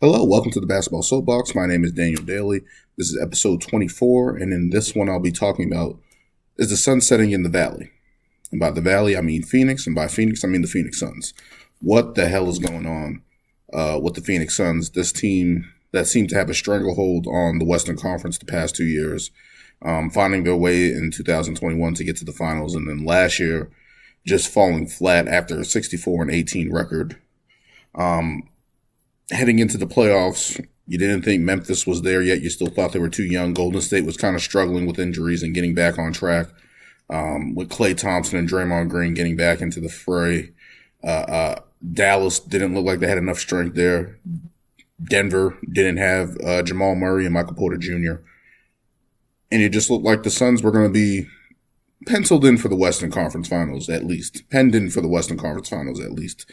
Hello, welcome to the Basketball Soapbox. My name is Daniel Daly. This is episode 24, and in this one I'll be talking about is the sun setting in the Valley. And by the Valley, I mean Phoenix, and by Phoenix, I mean the Phoenix Suns. What the hell is going on with the Phoenix Suns, this team that seemed to have a stranglehold on the Western Conference the past 2 years, finding their way in 2021 to get to the finals, and then last year just falling flat after a 64-18 record. Heading into the playoffs, you didn't think Memphis was there yet. You still thought they were too young. Golden State was kind of struggling with injuries and getting back on track. With Klay Thompson and Draymond Green getting back into the fray. Dallas didn't look like they had enough strength there. Denver didn't have Jamal Murray and Michael Porter Jr. And it just looked like the Suns were going to be penciled in for the Western Conference Finals at least. Penned in for the Western Conference Finals at least.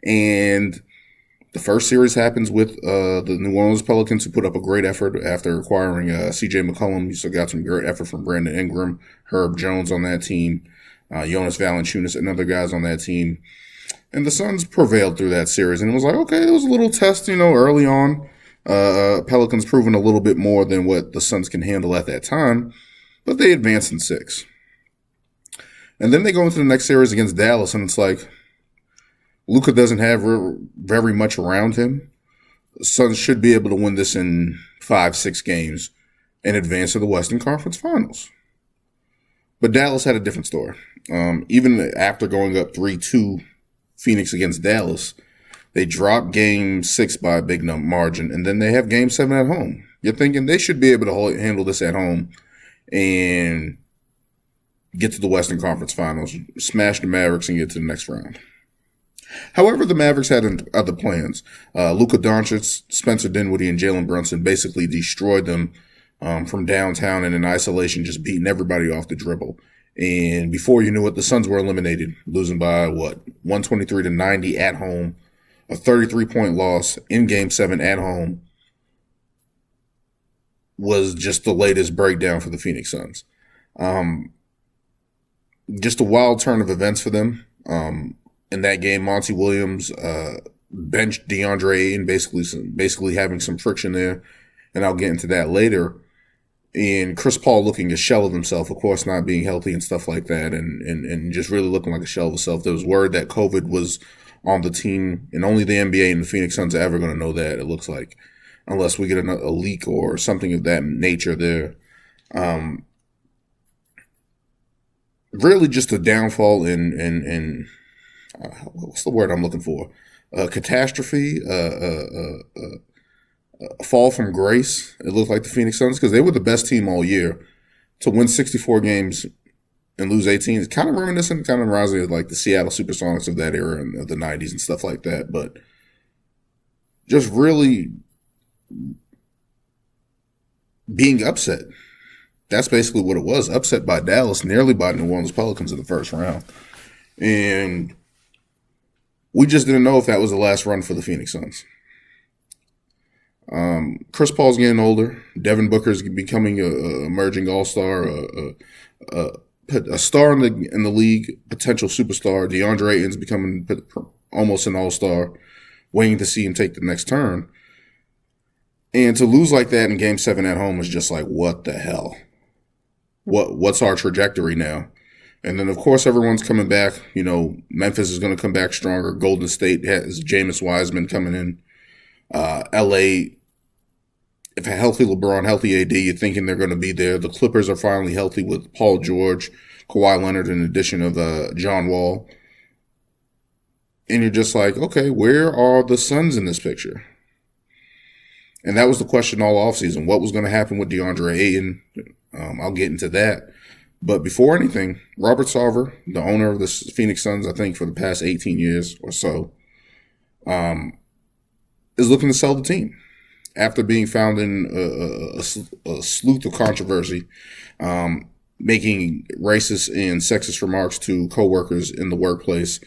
And the first series happens with the New Orleans Pelicans, who put up a great effort after acquiring C.J. McCollum. You still got some great effort from Brandon Ingram, Herb Jones on that team, Jonas Valanciunas and other guys on that team. And the Suns prevailed through that series. And it was like, okay, it was a little test, early on. Pelicans proving a little bit more than what the Suns can handle at that time. But they advanced in 6. And then they go into the next series against Dallas, and it's like, Luka doesn't have very much around him. The Suns should be able to win this in 5-6 games and advance to the Western Conference Finals. But Dallas had a different story. Even after going up 3-2 Phoenix against Dallas, they dropped Game 6 by a big margin, and then they have Game 7 at home. You're thinking they should be able to handle this at home and get to the Western Conference Finals, smash the Mavericks, and get to the next round. However, the Mavericks had other plans. Luka Doncic, Spencer Dinwiddie, and Jalen Brunson basically destroyed them from downtown and in isolation, just beating everybody off the dribble. And before you knew it, the Suns were eliminated, losing by, 123-90 at home, a 33-point loss in Game 7 at home was just the latest breakdown for the Phoenix Suns. Just a wild turn of events for them. In that game, Monty Williams benched DeAndre and basically having some friction there, and I'll get into that later. And Chris Paul looking a shell of himself, of course, not being healthy and stuff like that, and just really looking like a shell of himself. There was word that COVID was on the team, and only the NBA and the Phoenix Suns are ever going to know that, it looks like, unless we get a leak or something of that nature there. Really just a downfall in what's the word I'm looking for? Catastrophe, a fall from grace. It looked like the Phoenix Suns, because they were the best team all year. To win 64 games and lose 18 is kind of reminiscent, kind of reminds me of like the Seattle Supersonics of that era and of the 90s and stuff like that. But just really being upset. That's basically what it was. Upset by Dallas, nearly by New Orleans Pelicans in the first round. And we just didn't know if that was the last run for the Phoenix Suns. Chris Paul's getting older. Devin Booker's becoming a emerging all-star, a star in the league, potential superstar. DeAndre Ayton's becoming almost an all-star, waiting to see him take the next turn. And to lose like that in Game 7 at home is just like, what the hell? What's our trajectory now? And then, of course, everyone's coming back. Memphis is going to come back stronger. Golden State has Jameis Wiseman coming in. L.A., if a healthy LeBron, healthy AD, you're thinking they're going to be there. The Clippers are finally healthy with Paul George, Kawhi Leonard, in addition of John Wall. And you're just like, okay, where are the Suns in this picture? And that was the question all offseason. What was going to happen with DeAndre Ayton? I'll get into that. But before anything, Robert Sarver, the owner of the Phoenix Suns, I think for the past 18 years or so, is looking to sell the team after being found in a sleuth of controversy, making racist and sexist remarks to coworkers in the workplace.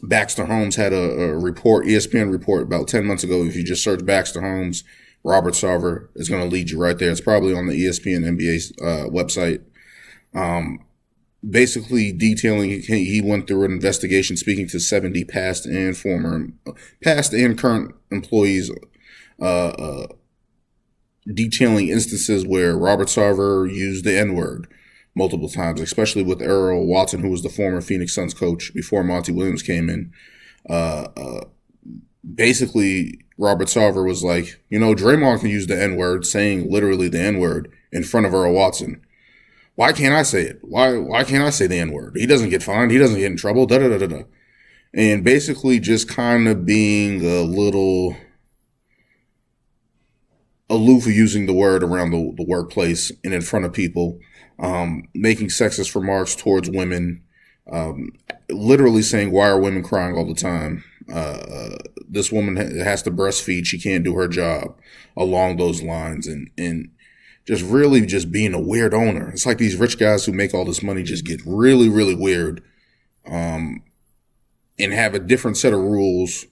Baxter Holmes had a report, ESPN report about 10 months ago. If you just search Baxter Holmes, Robert Sarver is going to lead you right there. It's probably on the ESPN NBA website. basically detailing he went through an investigation speaking to 70 past and current employees, detailing instances where Robert Sarver used the N-word multiple times, especially with Earl Watson, who was the former Phoenix Suns coach before Monty Williams came in. Basically, Robert Sarver was like, Draymond can use the N-word, saying literally the N-word in front of Earl Watson. Why can't I say it? Why can't I say the N-word? He doesn't get fined. He doesn't get in trouble. Da-da-da-da-da. And basically just kind of being a little aloof of using the word around the workplace and in front of people, making sexist remarks towards women, literally saying, why are women crying all the time? This woman has to breastfeed. She can't do her job, along those lines. And just really just being a weird owner. It's like these rich guys who make all this money just get really, really weird, and have a different set of rules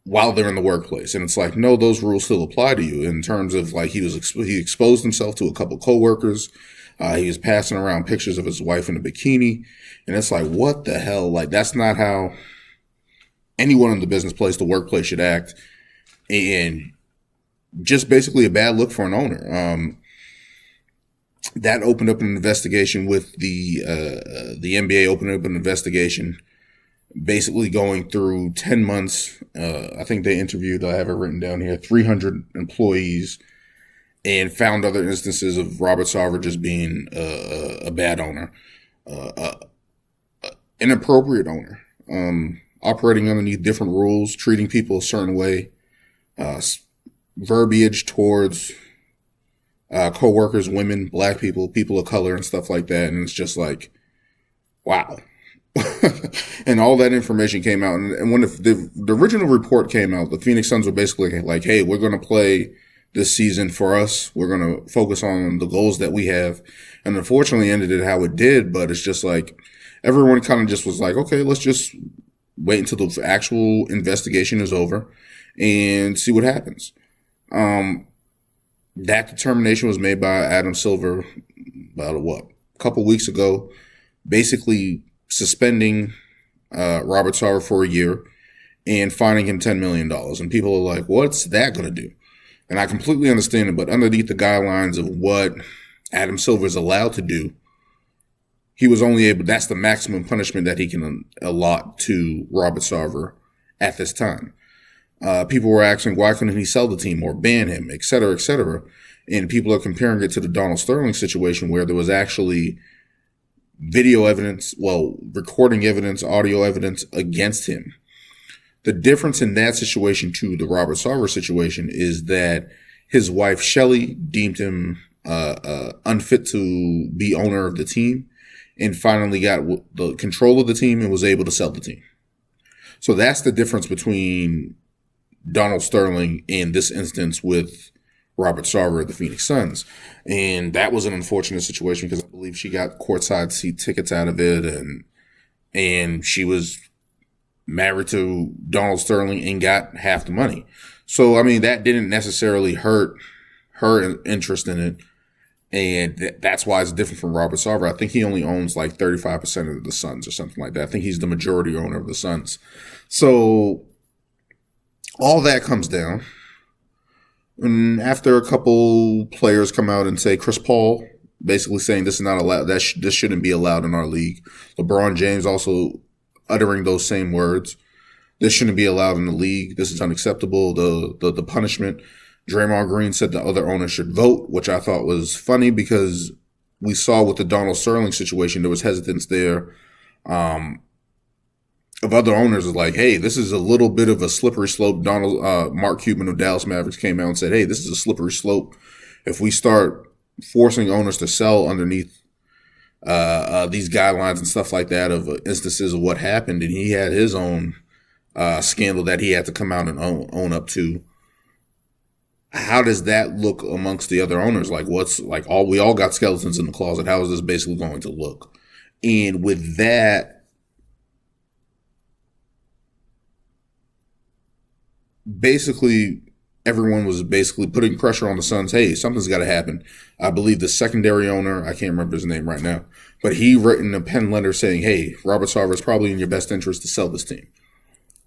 while they're in the workplace. And it's like, no, those rules still apply to you in terms of like he exposed himself to a couple coworkers. He was passing around pictures of his wife in a bikini. And it's like, what the hell? Like, that's not how anyone in the business place, the workplace should act. And just basically a bad look for an owner. That opened up an investigation with the NBA opened up an investigation, basically going through 10 months. I think they interviewed, I have it written down here, 300 employees, and found other instances of Robert Sarver just being a bad owner, inappropriate owner, operating underneath different rules, treating people a certain way, verbiage towards co-workers, women, black people, people of color, and stuff like that. And it's just like, wow. And all that information came out. And when the original report came out, the Phoenix Suns were basically like, hey, we're going to play this season for us. We're going to focus on the goals that we have. And unfortunately ended it how it did. But it's just like everyone kind of just was like, okay, let's just wait until the actual investigation is over and see what happens. That determination was made by Adam Silver about a couple weeks ago, basically suspending Robert Sarver for a year and fining him $10 million. And people are like, what's that going to do? And I completely understand it, but underneath the guidelines of what Adam Silver is allowed to do, he was only able, that's the maximum punishment that he can allot to Robert Sarver at this time. People were asking, why couldn't he sell the team or ban him, et cetera, et cetera. And people are comparing it to the Donald Sterling situation where there was actually video evidence, recording evidence, audio evidence against him. The difference in that situation to the Robert Sarver situation is that his wife, Shelley, deemed him unfit to be owner of the team and finally got the control of the team and was able to sell the team. So that's the difference between Donald Sterling in this instance with Robert Sarver of the Phoenix Suns. And that was an unfortunate situation because I believe she got courtside seat tickets out of it, and she was married to Donald Sterling and got half the money. So, I mean, that didn't necessarily hurt her interest in it. And that's why it's different from Robert Sarver. I think he only owns like 35% of the Suns or something like that. I think he's the majority owner of the Suns. So all that comes down. And after a couple players come out and say, Chris Paul basically saying this is not allowed, this shouldn't be allowed in our league. LeBron James also uttering those same words. This shouldn't be allowed in the league. This is unacceptable. The punishment. Draymond Green said the other owners should vote, which I thought was funny because we saw with the Donald Sterling situation, there was hesitance there. Of other owners is like, hey, this is a little bit of a slippery slope. Mark Cuban of Dallas Mavericks came out and said, hey, this is a slippery slope. If we start forcing owners to sell underneath these guidelines and stuff like that of instances of what happened, and he had his own scandal that he had to come out and own up to. How does that look amongst the other owners? Like, we all got skeletons in the closet. How is this basically going to look? And with that, basically everyone was basically putting pressure on the Suns. Hey, something's got to happen. I believe the secondary owner, I can't remember his name right now, but he written a pen letter saying, hey, Robert Sarver, it's probably in your best interest to sell this team.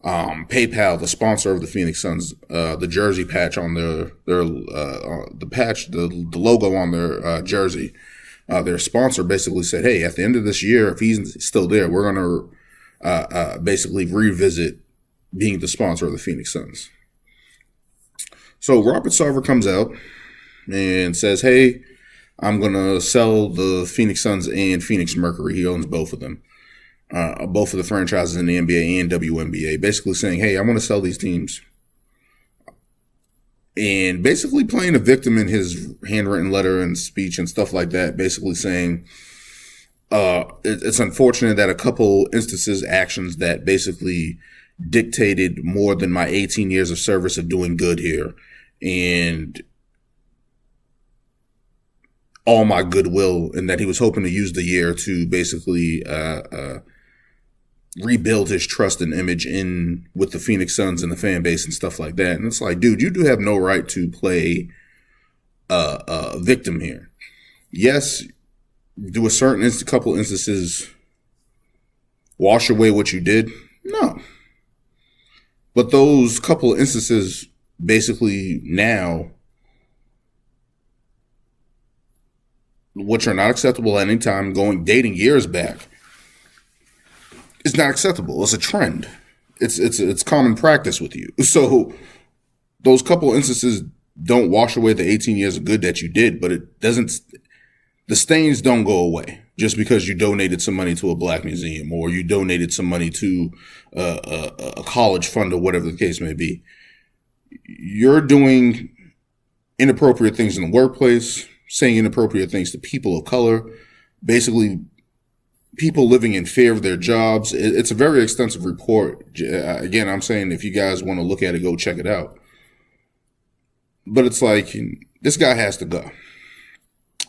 PayPal, the sponsor of the Phoenix Suns, the jersey patch on the logo on their jersey, their sponsor basically said, hey, at the end of this year, if he's still there, we're going to basically revisit being the sponsor of the Phoenix Suns. So Robert Sarver comes out and says, hey, I'm going to sell the Phoenix Suns and Phoenix Mercury. He owns both of them. Both of the franchises in the NBA and WNBA, basically saying, hey, I want to sell these teams. And basically playing a victim in his handwritten letter and speech and stuff like that, basically saying it's unfortunate that a couple instances, actions that basically dictated more than my 18 years of service of doing good here and all my goodwill, and that he was hoping to use the year to basically rebuild his trust and image in with the Phoenix Suns and the fan base and stuff like that. And it's like, dude, you do have no right to play a victim here. Yes, do a certain couple instances wash away what you did? No. But those couple of instances basically now, which are not acceptable at any time, dating years back, it's not acceptable. It's a trend. It's common practice with you. So those couple instances don't wash away the 18 years of good that you did, but it doesn't. The stains don't go away just because you donated some money to a black museum or you donated some money to a college fund or whatever the case may be. You're doing inappropriate things in the workplace, saying inappropriate things to people of color, basically people living in fear of their jobs. It's a very extensive report. Again, I'm saying if you guys want to look at it, go check it out. But it's like, this guy has to go.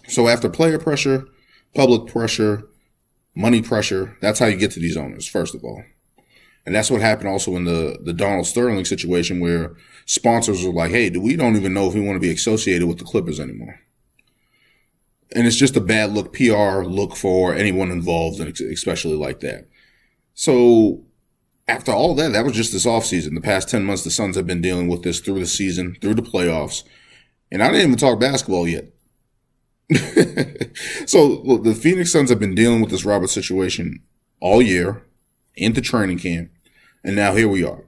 So after player pressure, public pressure, money pressure, that's how you get to these owners, first of all. And that's what happened also in the Donald Sterling situation, where sponsors are like, hey, we don't even know if we want to be associated with the Clippers anymore. And it's just a bad look, PR look for anyone involved, and especially like that. So after all that, that was just this offseason. The past 10 months, the Suns have been dealing with this through the season, through the playoffs. And I didn't even talk basketball yet. So look, the Phoenix Suns have been dealing with this Robert situation all year into training camp. And now here we are.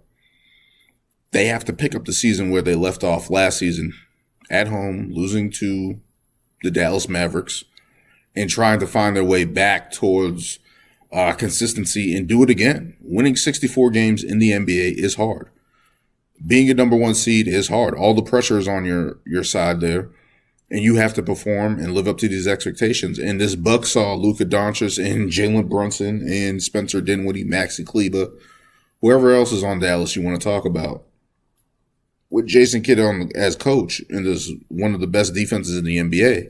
They have to pick up the season where they left off last season at home, losing to the Dallas Mavericks, and trying to find their way back towards consistency and do it again. Winning 64 games in the NBA is hard. Being a number one seed is hard. All the pressure is on your side there, and you have to perform and live up to these expectations. And this buzzsaw Luka Doncic and Jalen Brunson and Spencer Dinwiddie, Maxi Kleber, whoever else is on Dallas you want to talk about, with Jason Kidd as coach, and is one of the best defenses in the NBA.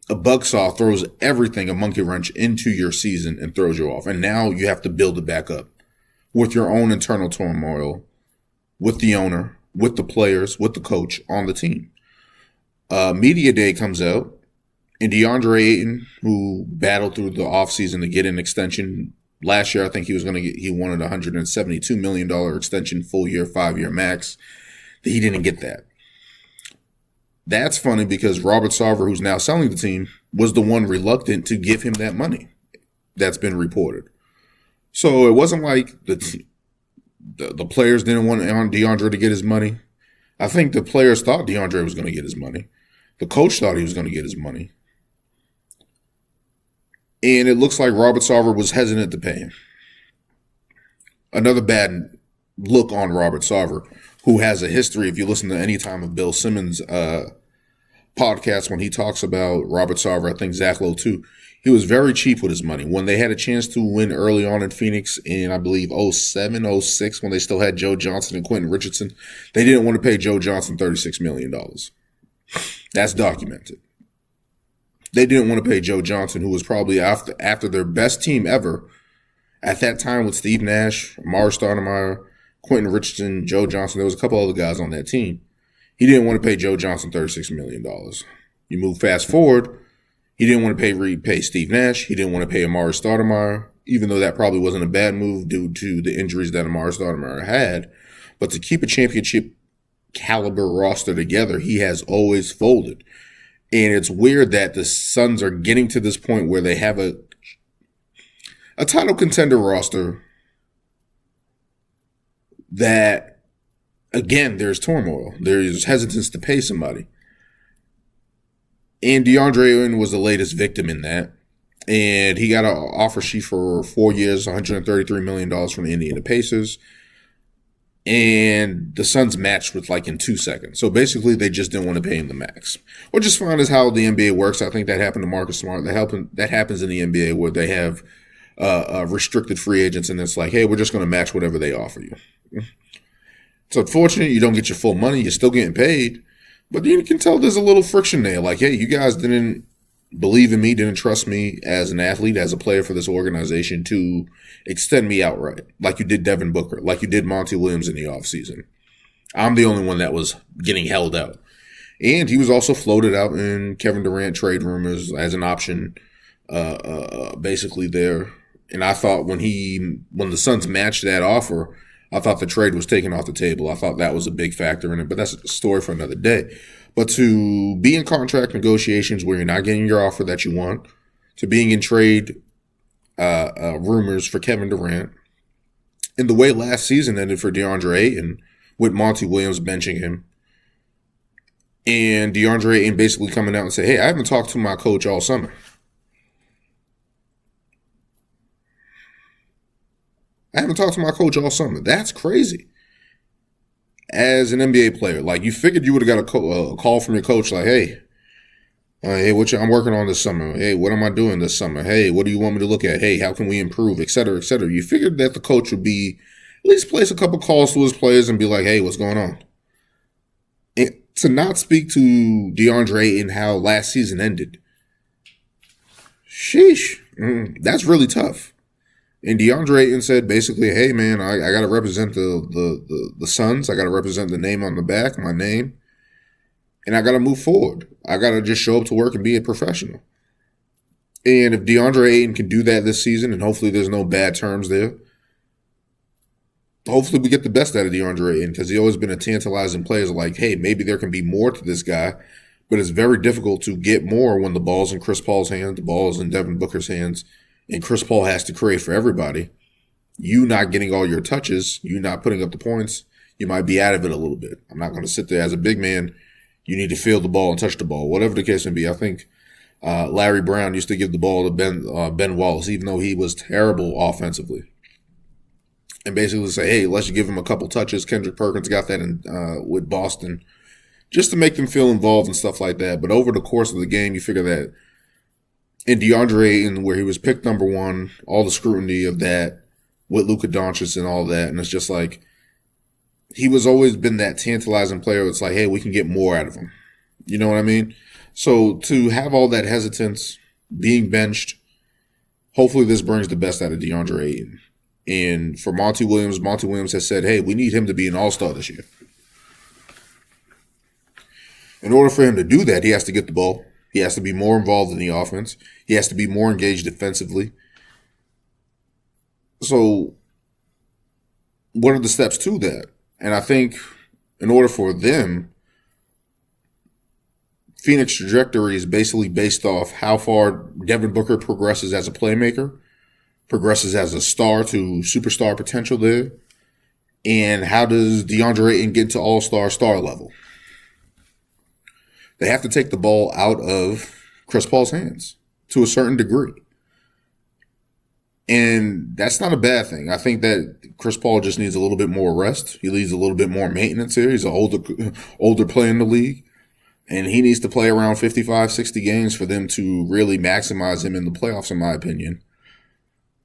A buzzsaw throws everything, a monkey wrench, into your season and throws you off. And now you have to build it back up with your own internal turmoil, with the owner, with the players, with the coach on the team. Media Day comes out, and DeAndre Ayton, who battled through the offseason to get an extension. Last year, I think he wanted a $172 million extension, full year, 5-year max. He didn't get that. That's funny because Robert Sarver, who's now selling the team, was the one reluctant to give him that money. That's been reported. So it wasn't like the players didn't want DeAndre to get his money. I think the players thought DeAndre was going to get his money. The coach thought he was going to get his money. And it looks like Robert Sarver was hesitant to pay him. Another bad look on Robert Sarver, who has a history. If you listen to any time of Bill Simmons' podcast, when he talks about Robert Sarver, I think Zach Lowe too, he was very cheap with his money. When they had a chance to win early on in Phoenix in, I believe, 07, 06, when they still had Joe Johnson and Quentin Richardson, they didn't want to pay Joe Johnson $36 million. That's documented. They didn't want to pay Joe Johnson, who was probably after their best team ever at that time with Steve Nash, Amar Stoudemire, Quentin Richardson, Joe Johnson. There was a couple other guys on that team. He didn't want to pay Joe Johnson $36 million. You move fast forward, he didn't want to pay Steve Nash. He didn't want to pay Amari Stoudemire, even though that probably wasn't a bad move due to the injuries that Amari Stoudemire had. But to keep a championship caliber roster together, he has always folded. And it's weird that the Suns are getting to this point where they have a title contender roster that, again, there's turmoil. There's hesitance to pay somebody. And DeAndre Ayton was the latest victim in that. And he got an offer sheet for 4 years, $133 million from the Indiana Pacers. And the Suns matched with in 2 seconds. So basically, they just didn't want to pay him the max. Which is fine as how the NBA works. I think that happened to Marcus Smart. That happens in the NBA where they have restricted free agents, and it's like, hey, we're just going to match whatever they offer you. It's unfortunate you don't get your full money. You're still getting paid. But you can tell there's a little friction there. Like, hey, you guys didn't believe in me, didn't trust me as an athlete, as a player for this organization to extend me outright, like you did Devin Booker, like you did Monty Williams in the offseason. I'm the only one that was getting held out. And he was also floated out in Kevin Durant trade rumors as an option basically there. And I thought when the Suns matched that offer, I thought the trade was taken off the table. I thought that was a big factor in it, but that's a story for another day. But to be in contract negotiations where you're not getting your offer that you want, to being in trade rumors for Kevin Durant, and the way last season ended for DeAndre Ayton with Monty Williams benching him, and DeAndre Ayton basically coming out and say, hey, I haven't talked to my coach all summer. That's crazy. As an NBA player, you figured you would have got a call from your coach hey, I'm working on this summer. Hey, what am I doing this summer? Hey, what do you want me to look at? Hey, how can we improve, et cetera, et cetera. You figured that the coach would be at least place a couple calls to his players and be like, hey, what's going on? And to not speak to DeAndre and how last season ended, sheesh, that's really tough. And DeAndre Ayton said basically, hey, man, I got to represent the Suns. I got to represent the name on the back, my name. And I got to move forward. I got to just show up to work and be a professional. And if DeAndre Ayton can do that this season, and hopefully there's no bad terms there, hopefully we get the best out of DeAndre Ayton, because he's always been a tantalizing player. Hey, maybe there can be more to this guy. But it's very difficult to get more when the ball's in Chris Paul's hands, the ball's in Devin Booker's hands, and Chris Paul has to create for everybody. You not getting all your touches, you not putting up the points, you might be out of it a little bit. I'm not going to sit there as a big man. You need to feel the ball and touch the ball, whatever the case may be. I think Larry Brown used to give the ball to Ben Wallace, even though he was terrible offensively, and basically say, hey, let's give him a couple touches. Kendrick Perkins got that with Boston, just to make them feel involved and stuff like that. But over the course of the game, you figure that in DeAndre Ayton, where he was picked number one, all the scrutiny of that with Luka Doncic and all that, and it's just he was always been that tantalizing player. It's hey, we can get more out of him. You know what I mean? So to have all that hesitance, being benched, hopefully this brings the best out of DeAndre Ayton. And for Monty Williams has said, hey, we need him to be an all-star this year. In order for him to do that, he has to get the ball. He has to be more involved in the offense. He has to be more engaged defensively. So what are the steps to that? And I think in order for them, Phoenix trajectory is basically based off how far Devin Booker progresses as a playmaker, progresses as a star to superstar potential there, and how does DeAndre Ayton get to all-star star level. They have to take the ball out of Chris Paul's hands to a certain degree. And that's not a bad thing. I think that Chris Paul just needs a little bit more rest. He needs a little bit more maintenance here. He's an older player in the league. And he needs to play around 55, 60 games for them to really maximize him in the playoffs, in my opinion.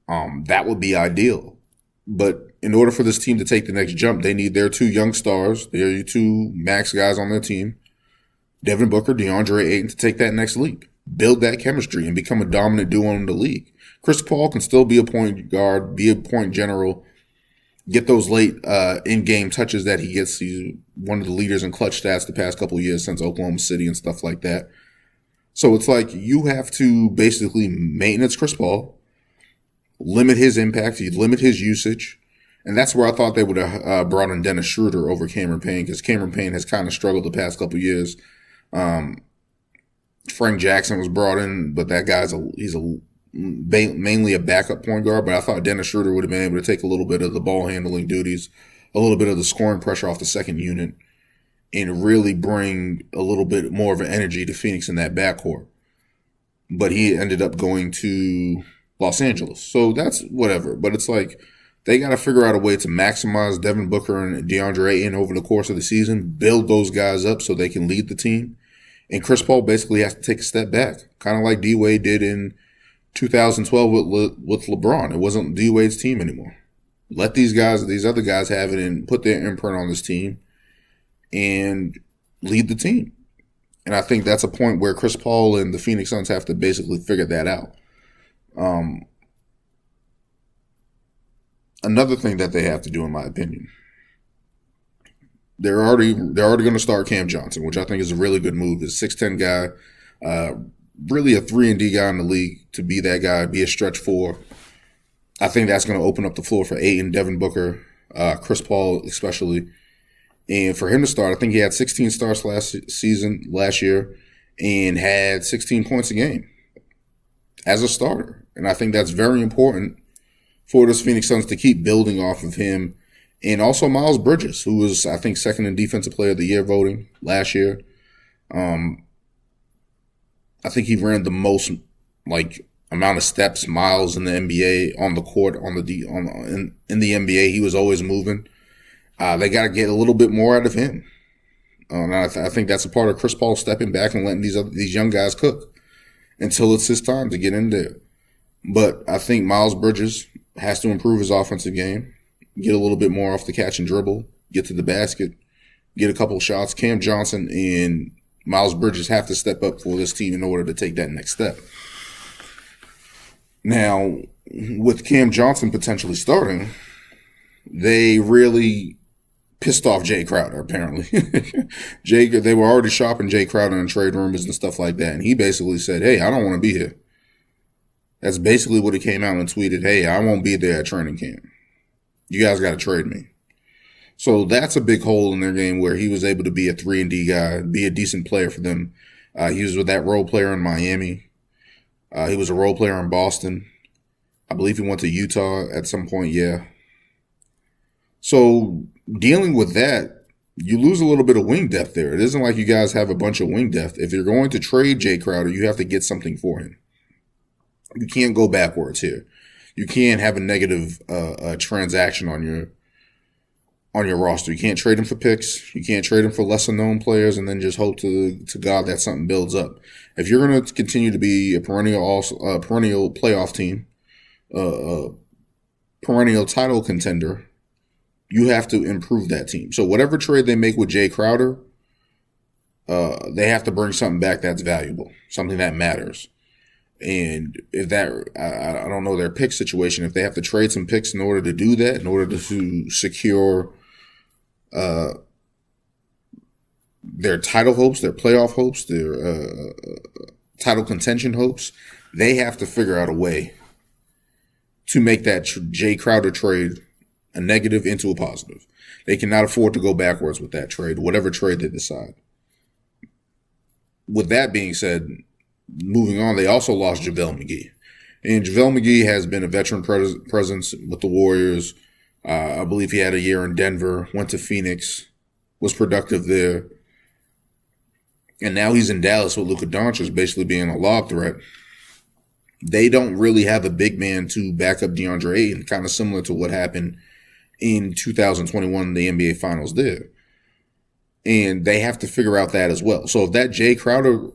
That would be ideal. But in order for this team to take the next jump, they need their two young stars, their two max guys on their team, Devin Booker, DeAndre Ayton, to take that next leap. Build that chemistry and become a dominant duo in the league. Chris Paul can still be a point guard, be a point general, get those late in-game touches that he gets. He's one of the leaders in clutch stats the past couple of years since Oklahoma City and stuff like that. So it's like you have to basically maintenance Chris Paul, limit his impact, you limit his usage. And that's where I thought they would have brought in Dennis Schroeder over Cameron Payne, because Cameron Payne has kind of struggled the past couple of years. Frank Jackson was brought in, but that guy's mainly a backup point guard. But I thought Dennis Schroeder would have been able to take a little bit of the ball handling duties, a little bit of the scoring pressure off the second unit, and really bring a little bit more of an energy to Phoenix in that backcourt. But he ended up going to Los Angeles. So that's whatever. But it's like they got to figure out a way to maximize Devin Booker and DeAndre Ayton over the course of the season, build those guys up so they can lead the team. And Chris Paul basically has to take a step back, kind of like D-Wade did in 2012 with LeBron. It wasn't D-Wade's team anymore. Let these other guys have it and put their imprint on this team and lead the team. And I think that's a point where Chris Paul and the Phoenix Suns have to basically figure that out. Another thing that they have to do, in my opinion, they're already going to start Cam Johnson, which I think is a really good move. He's a 6'10" guy, really a 3-and-D guy in the league to be that guy, be a stretch four. I think that's going to open up the floor for Ayton, Devin Booker, Chris Paul especially. And for him to start, I think he had 16 starts last year and had 16 points a game as a starter. And I think that's very important for this Phoenix Suns to keep building off of him. And also Miles Bridges, who was, I think, second in Defensive Player of the Year voting last year. I think he ran the most amount of steps, miles in the NBA on the court, in the NBA. He was always moving. They got to get a little bit more out of him. And I think that's a part of Chris Paul stepping back and letting these young guys cook until it's his time to get in there. But I think Miles Bridges has to improve his offensive game, get a little bit more off the catch and dribble, get to the basket, get a couple of shots. Cam Johnson and Miles Bridges have to step up for this team in order to take that next step. Now, with Cam Johnson potentially starting, they really pissed off Jay Crowder, apparently. They were already shopping Jay Crowder in trade rumors and stuff like that, and he basically said, hey, I don't want to be here. That's basically what he came out and tweeted, hey, I won't be there at training camp. You guys got to trade me. So that's a big hole in their game where he was able to be a 3-and-D guy, be a decent player for them. He was with that role player in Miami. He was a role player in Boston. I believe he went to Utah at some point, yeah. So dealing with that, you lose a little bit of wing depth there. It isn't like you guys have a bunch of wing depth. If you're going to trade Jay Crowder, you have to get something for him. You can't go backwards here. You can't have a negative transaction on your roster. You can't trade him for picks. You can't trade him for lesser known players and then just hope to God that something builds up. If you're going to continue to be a perennial playoff team, perennial title contender, you have to improve that team. So whatever trade they make with Jay Crowder, they have to bring something back that's valuable, something that matters. And if that, I don't know their pick situation, if they have to trade some picks in order to do that, in order to secure their title hopes, their playoff hopes, their title contention hopes, they have to figure out a way to make that Jay Crowder trade a negative into a positive. They cannot afford to go backwards with that trade, whatever trade they decide. With that being said, moving on, they also lost JaVale McGee. And JaVale McGee has been a veteran presence with the Warriors. I believe he had a year in Denver, went to Phoenix, was productive there. And now he's in Dallas with Luka Doncic basically being a lob threat. They don't really have a big man to back up DeAndre Ayton, kind of similar to what happened in 2021, the NBA Finals there. And they have to figure out that as well. So if that Jay Crowder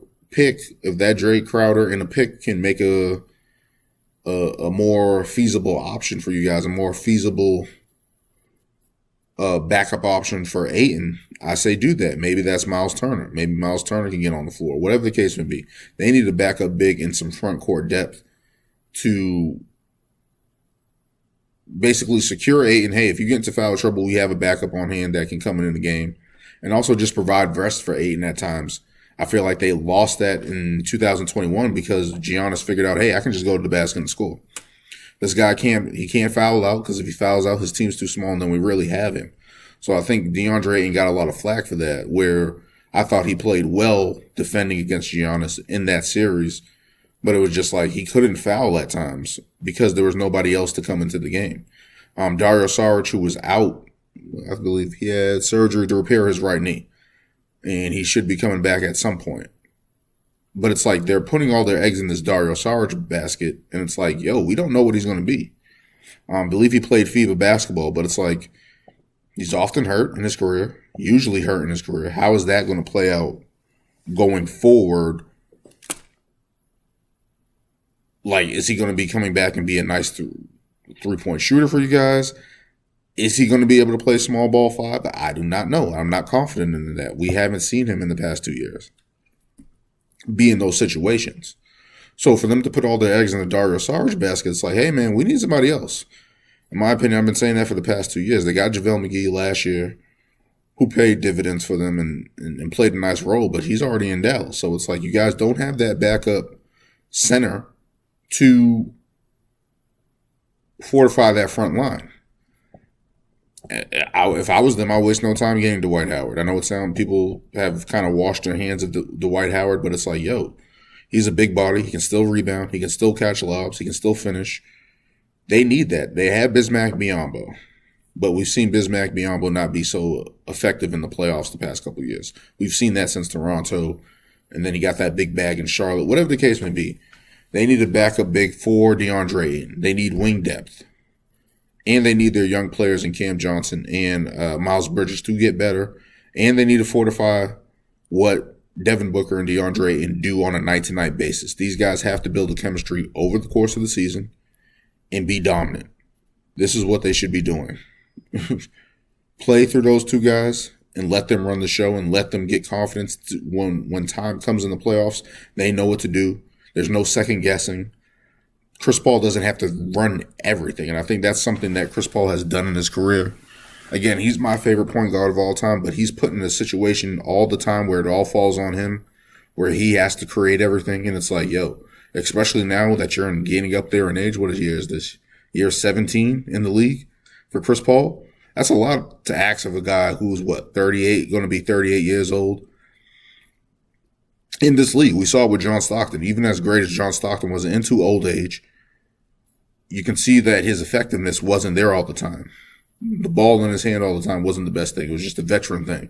in a pick can make a more feasible option for you guys, a more feasible backup option for Ayton, I say do that. Maybe that's Miles Turner. Maybe Miles Turner can get on the floor. Whatever the case may be. They need a backup big and some front court depth to basically secure Ayton. Hey, if you get into foul trouble, we have a backup on hand that can come in the game. And also just provide rest for Ayton at times. I feel like they lost that in 2021 because Giannis figured out, hey, I can just go to the basket and score. This guy can't foul out because if he fouls out, his team's too small and then we really have him. So I think DeAndre Ayton got a lot of flack for that, where I thought he played well defending against Giannis in that series, but it was just like he couldn't foul at times because there was nobody else to come into the game. Dario Saric, who was out, I believe he had surgery to repair his right knee, and he should be coming back at some point. But it's like they're putting all their eggs in this Dario Saric basket, and it's like, yo, we don't know what he's going to be. I believe he played FIBA basketball, but it's like he's often hurt in his career, usually hurt in his career. How is that going to play out going forward? Like, is he going to be coming back and be a nice three-point shooter for you guys? Is he going to be able to play small ball five? I do not know. I'm not confident in that. We haven't seen him in the past 2 years be in those situations. So for them to put all their eggs in the Dario Saric basket, it's like, hey, man, we need somebody else. In my opinion, I've been saying that for the past 2 years. They got JaVale McGee last year, who paid dividends for them and played a nice role, but he's already in Dallas. So it's like you guys don't have that backup center to fortify that front line. If I was them, I waste no time getting Dwight Howard. I know people have kind of washed their hands of Dwight Howard, but it's like, yo, he's a big body. He can still rebound. He can still catch lobs. He can still finish. They need that. They have Bismack Biyombo, but we've seen Bismack Biyombo not be so effective in the playoffs the past couple of years. We've seen that since Toronto, and then he got that big bag in Charlotte. Whatever the case may be, they need a backup big for DeAndre Ayton. They need wing depth. And they need their young players in Cam Johnson and Miles Bridges to get better. And they need to fortify what Devin Booker and DeAndre Ayton do on a night-to-night basis. These guys have to build a chemistry over the course of the season and be dominant. This is what they should be doing. Play through those two guys and let them run the show and let them get confidence when time comes in the playoffs. They know what to do. There's no second guessing. Chris Paul doesn't have to run everything, and I think that's something that Chris Paul has done in his career. Again, he's my favorite point guard of all time, but he's put in a situation all the time where it all falls on him, where he has to create everything, and it's like, yo, especially now that you're gaining up there in age, what year is this? Year 17 in the league for Chris Paul? That's a lot to ask of a guy who's, 38, going to be 38 years old. In this league, we saw it with John Stockton. Even as great as John Stockton was into old age, you can see that his effectiveness wasn't there all the time. The ball in his hand all the time wasn't the best thing. It was just a veteran thing.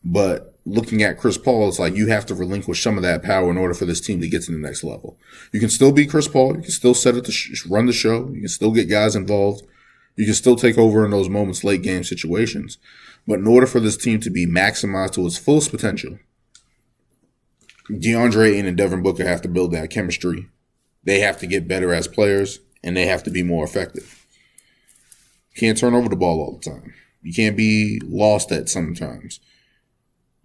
But looking at Chris Paul, it's like you have to relinquish some of that power in order for this team to get to the next level. You can still be Chris Paul. You can still set it to run the show. You can still get guys involved. You can still take over in those moments, late game situations. But in order for this team to be maximized to its fullest potential, DeAndre Ayton and Devin Booker have to build that chemistry. They have to get better as players, and they have to be more effective. You can't turn over the ball all the time. You can't be lost at sometimes.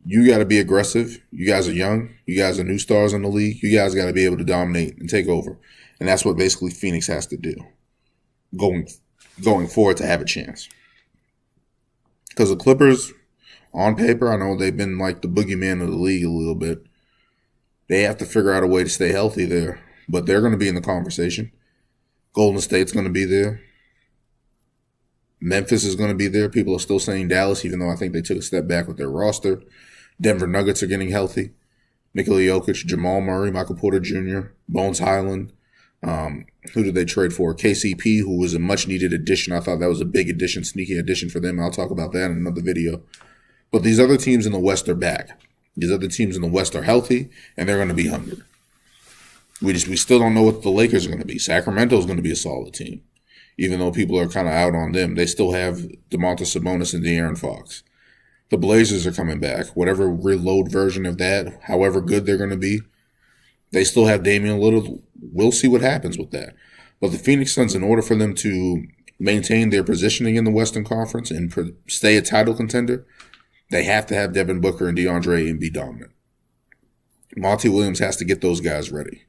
You got to be aggressive. You guys are young. You guys are new stars in the league. You guys got to be able to dominate and take over. And that's what basically Phoenix has to do going forward to have a chance. Because the Clippers, on paper, I know they've been like the boogeyman of the league a little bit. They have to figure out a way to stay healthy there. But they're going to be in the conversation. Golden State's going to be there. Memphis is going to be there. People are still saying Dallas, even though I think they took a step back with their roster. Denver Nuggets are getting healthy. Nikola Jokic, Jamal Murray, Michael Porter Jr., Bones Highland. Who did they trade for? KCP, who was a much-needed addition. I thought that was a big addition, sneaky addition for them. I'll talk about that in another video. But these other teams in the West are back. These other teams in the West are healthy, and they're going to be hungry. We still don't know what the Lakers are going to be. Sacramento is going to be a solid team. Even though people are kind of out on them, they still have DeMontis Sabonis and De'Aaron Fox. The Blazers are coming back. Whatever reload version of that, however good they're going to be, they still have Damian Lillard. We'll see what happens with that. But the Phoenix Suns, in order for them to maintain their positioning in the Western Conference and stay a title contender, they have to have Devin Booker and DeAndre and be dominant. Monty Williams has to get those guys ready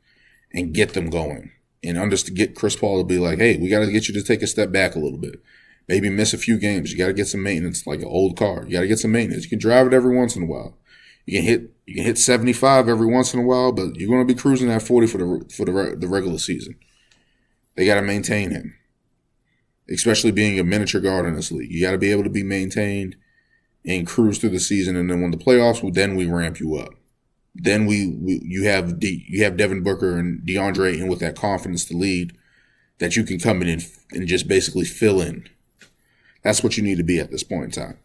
and get them going and get Chris Paul to be like, hey, we got to get you to take a step back a little bit. Maybe miss a few games. You got to get some maintenance, like an old car. You got to get some maintenance. You can drive it every once in a while. You can hit 75 every once in a while, but you're going to be cruising at 40 for the regular season. They got to maintain him, especially being a miniature guard in this league. You got to be able to be maintained and cruise through the season, and then when the playoffs, then we ramp you up. Then you have Devin Booker and DeAndre in with that confidence to lead that you can come in and just basically fill in. That's what you need to be at this point in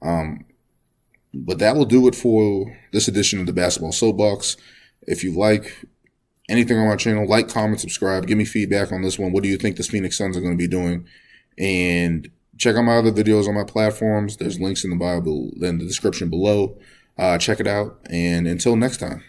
time. But that will do it for this edition of the Basketball Soapbox. If you like anything on my channel, like, comment, subscribe. Give me feedback on this one. What do you think the Phoenix Suns are going to be doing? And check out my other videos on my platforms. There's links in the description below. Check it out. And until next time.